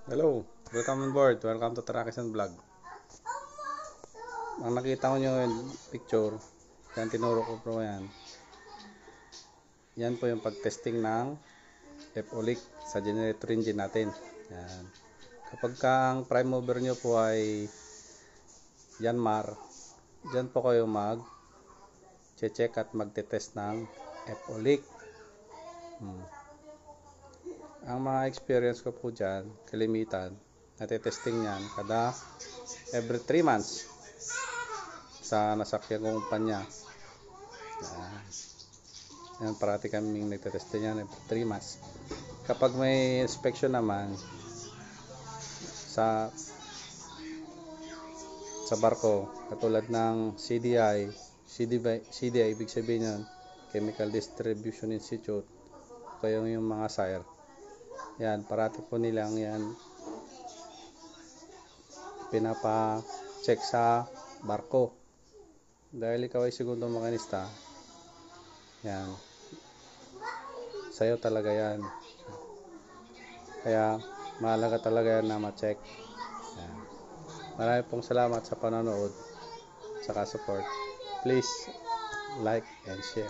Hello, welcome on board. Welcome to Trackison Vlog. Ang nakita ko nyo yung picture, yan tinuro ko po yan. Yan po yung pag-testing ng FO-leak sa generator engine natin. Yan. Kapag ang prime mover nyo po ay Yanmar, dyan po kayo mag-check at magte-test ng FO-leak. Ang mga experience ko po dyan, kalimitan, natitesting yan kada every 3 months sa nasakyan kong kumpanya. Yan, parati kaming nagtetesting yan every 3 months. Kapag may inspection naman sa barko, katulad ng CDI, ibig sabihin yan, Chemical Distribution Institute, kaya yung mga SIRE. Yan, parati po nilang yan pinapa-check sa barko. Dahil ikaw ay segundong makinista, yan, sa'yo talaga yan. Kaya mahalaga talaga yan na ma-check. Yan. Marami pong salamat sa panonood, saka support. Please like and share.